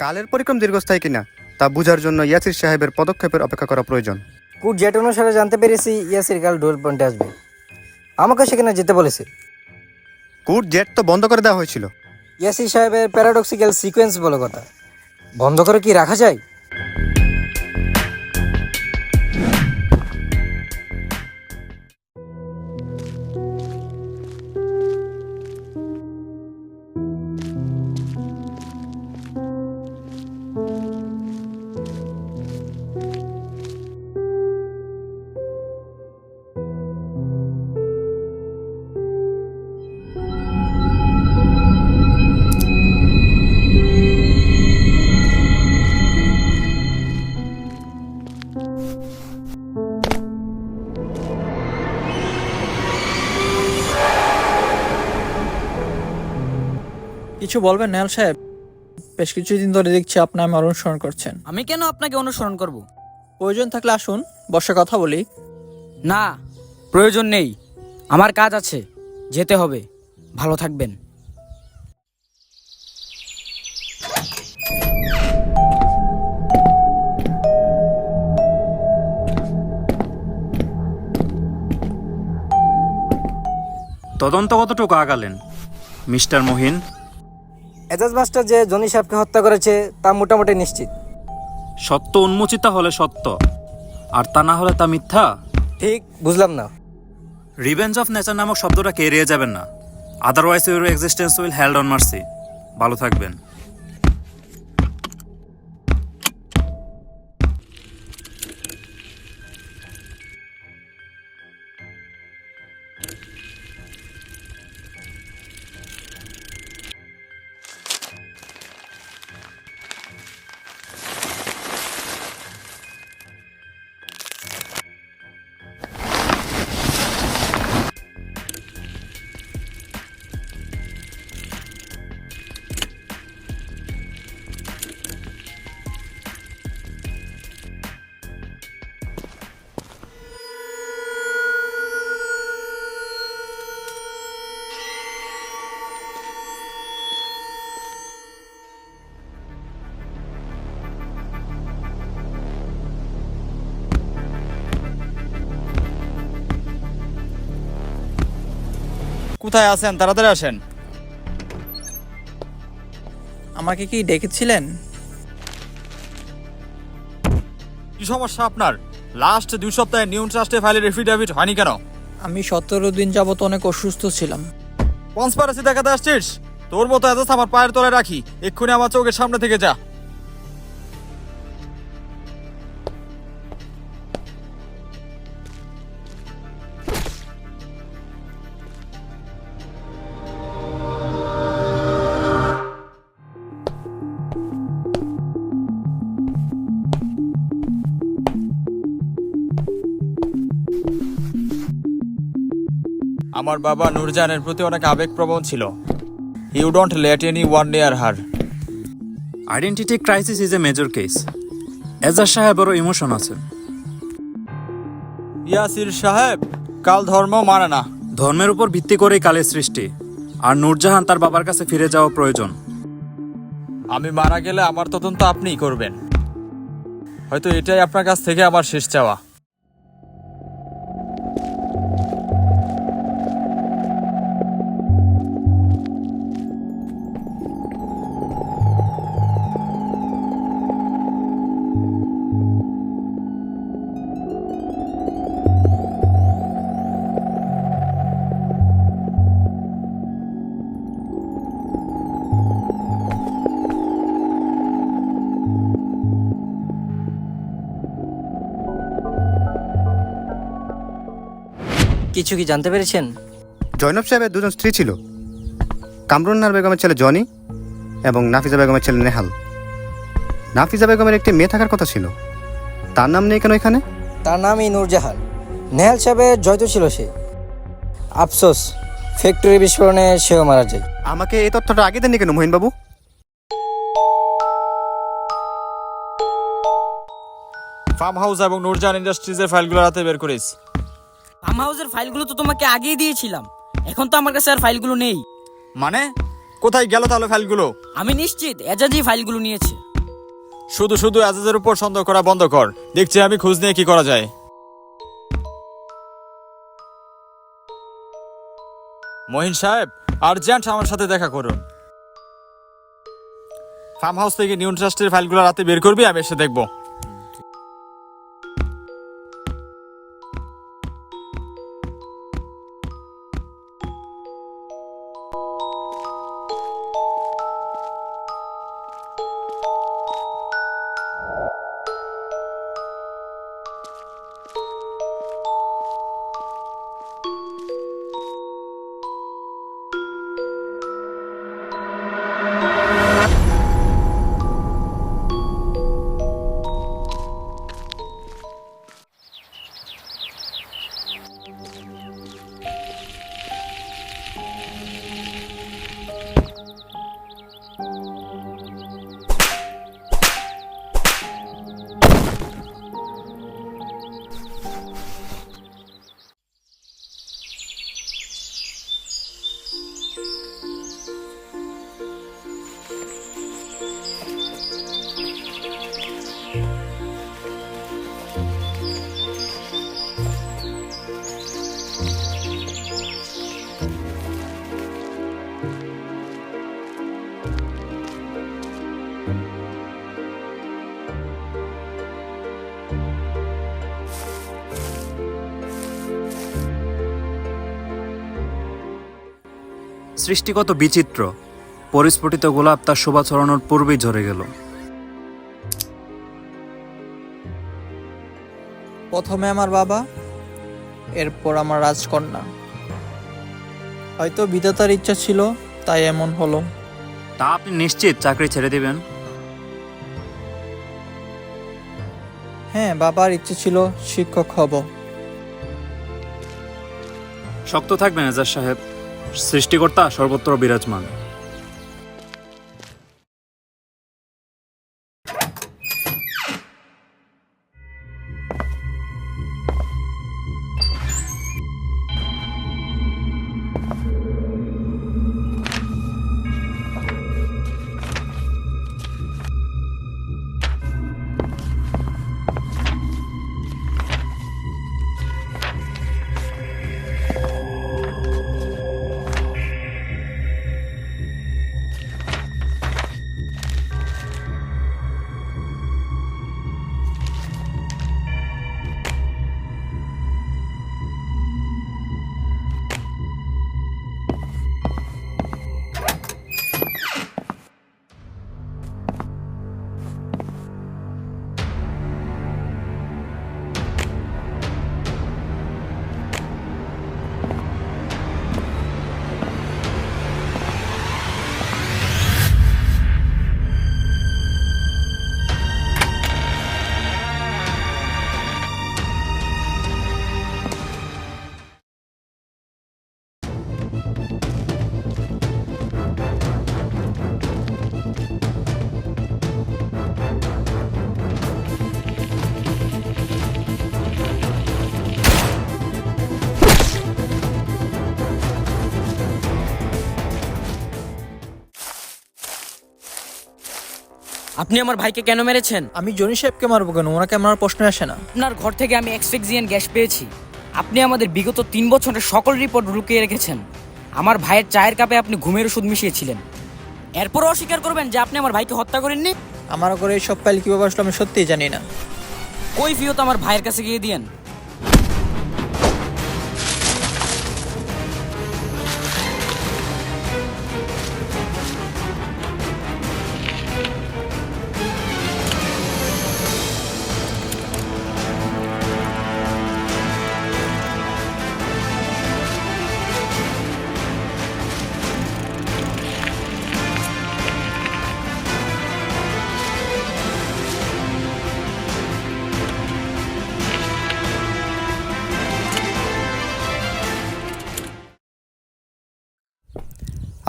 কালের পরিক্রম দীর্ঘস্থায়ী কিনা তা বোঝার জন্য ইয়াসির সাহেবের পদক্ষেপের অপেক্ষা করা প্রয়োজন। কোড জেট অনুসারে জানতে পেরেছি ইয়াসির কাল ডোর পয়েন্টে আসবে। আমাকে সেখানে যেতে বলেছে। কুট জেট তো বন্ধ করে দেওয়া হয়েছিল। ইয়াসির সাহেবের প্যারাডক্সিক্যাল সিকোয়েন্স বলে কথা, বন্ধ করে কি রাখা যায়? কিছু বলবেন নেহাল সাহেব? বেশ কিছুদিন ধরে দেখছি আপনি আমার অনুসরণ করছেন। আমি কেন আপনাকে অনুসরণ করব? প্রয়োজন থাকলে আসুন, বসে কথা বলি। না, প্রয়োজন নেই। আমার কাজ আছে, যেতে হবে। ভালো থাকবেন। তদন্ত কতটুকু আগালেন মিস্টার মহিন? এজাজ মাস্টার যে জনি সাহেবকে হত্যা করেছে তা মোটামুটি নিশ্চিত। সত্য উন্মোচিত হলে সত্য, আর তা না হলে তা মিথ্যা। ঠিক বুঝলাম না। রিভেঞ্জ অফ নেচার নামক শব্দটাকে এড়িয়ে যাবেন না, otherwise your existence will held on mercy. ভালো থাকবেন। কোথায় আছেন? তাড়াতাড়ি আসেন। আমাকে কি ডেকেছিলেন? কি সমস্যা আপনার? লাস্ট 2 সপ্তাহে নিউন ট্রাস্টে ফাইলের এফিডেভিট হয়নি কেন? আমি 17 দিন যাবত অনেক অসুস্থ ছিলাম। কনস্পারেসি দেখাতে আসছিস? তোর মতো এত আমার পায়ের তলায় রাখি, এক্ষুনি আমার চোখের সামনে থেকে যা। আমার বাবা নূরজাহানের প্রতি অনেক আবেগপ্রবণ ছিল। You don't let anyone near her. Identity crisis is a major case. Ejaz সাহেবেরও ইমোশন আছে। ইয়াসির সাহেব কাল ধর্ম মানে না। ধর্মের উপর ভিত্তি করেই কালের সৃষ্টি, আর নূরজাহান তার বাবার কাছে ফিরে যাওয়া প্রয়োজন। আমি মারা গেলে আমার তদন্ত আপনিই করবেন। হয়তো এটাই আপনার কাছ থেকে আমার শেষ চাওয়া। কিছু কি জানতে পেরেছেন? জয়নব সাহেবের দুজন স্ত্রী ছিল, কামরুন্নার বেগমের ছেলে জনি এবং নাফিজা বেগমের ছেলে নেহাল। নাফিজা বেগমের একটি মেয়ে থাকার কথা ছিল, তার নাম নেই কেন এখানে? তার নামই নূরজাহান। নেহাল সাহেবের জয়তো ছিল সে। আফসোস, ফ্যাক্টরি বিস্ফোরণে সেও মারা যায়। আমাকে এই তথ্যটা আগে দেননি কেন মহিনবাবু? ফার্ম হাউস এবং নূরজাহান ইন্ডাস্ট্রিজের ফাইলগুলো রাতে বের করিস। ফার্ম হাউসের ফাইলগুলো তো তোমাকে আগেই দিয়েছিলাম, এখন তো আমার কাছে আর ফাইলগুলো নেই। মানে কোথায় গেল তাহলে ফাইলগুলো? আমি নিশ্চিত এজাজই ফাইলগুলো নিয়েছে। শুধু শুধু এজাজের উপর সন্দেহ করা বন্ধ কর, দেখছি আমি খোঁজ নিয়ে কি করা যায়। মহিন সাহেব, আর্জেন্ট আমার সাথে দেখা করুন। ফার্ম হাউস থেকে নিউন ট্রাস্টের ফাইলগুলো রাতে বের করবি, আমি এসে দেখবো। সৃষ্টিগত বিচিত্র, পরিস্ফুটিত গোলাপ তার শোভা ছড়ানোর পূর্বেই ঝরে গেল। প্রথমে আমার বাবা, এরপর আমার রাজকন্যা। হয়তো বিধাতার ইচ্ছা ছিল, তাই এমন হলো। তা আপনি নিশ্চিত চাকরি ছেড়ে দিবেন? হ্যাঁ, বাবার ইচ্ছে ছিল শিক্ষক হব। শক্ত থাকবেন এজাজ সাহেব, সৃষ্টিকর্তা সর্বত্র বিরাজমান। আপনি আমার ভাইকে কেন মেরেছেন? আমি জনি সাহেবকে মারবো কেন? ওনাকে আমার প্রশ্ন আসে না। আপনার ঘর থেকে আমি এক্সফেক্সিয়ান গ্যাস পেয়েছি। আপনি আমাদের বিগত 3 বছরের সকল রিপোর্ট লুকিয়ে রেখেছেন। আমার ভাইয়ের চায়ের কাপে আপনি ঘুমের ওষুধ মিশিয়েছিলেন। এরপরও অস্বীকার করবেন যে আপনি আমার ভাইকে হত্যা করেননি? আমার ঘরে এই সব ফাইল কিভাবে আসলো আমি সত্যিই জানি না। কৈফিয়ত আমার ভাইয়ের কাছে গিয়ে দিয়েন।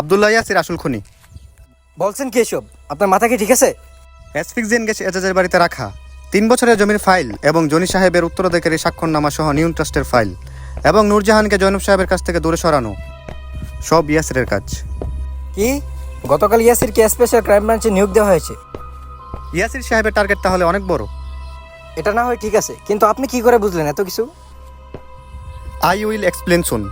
আব্দুল্লাহ ইয়াসির আসল খুনি। বলছেন কি এসব? আপনার মাথা কি ঠিক আছে? অ্যাসফিক্সিয়ান গ্যাস এজাজের বাড়িতে রাখা 3 বছরের জমির ফাইল এবং জনি সাহেবের উত্তরাধিকারী স্বাক্ষরনামা সহ নিউন ট্রাস্টের ফাইল এবং নূরজাহানকে জৈনব সাহেবের কাছ থেকে দূরে সরানো সব ইয়াসিরের কাজ। কি গতকাল ইয়াসিরকে স্পেশাল ক্রাইম ব্রাঞ্চে নিয়োগ দেওয়া হয়েছে? ইয়াসির সাহেবের টার্গেট তাহলে অনেক বড়। এটা না হয় ঠিক আছে, কিন্তু আপনি কি করে বুঝলেন এত কিছু? I will explain soon.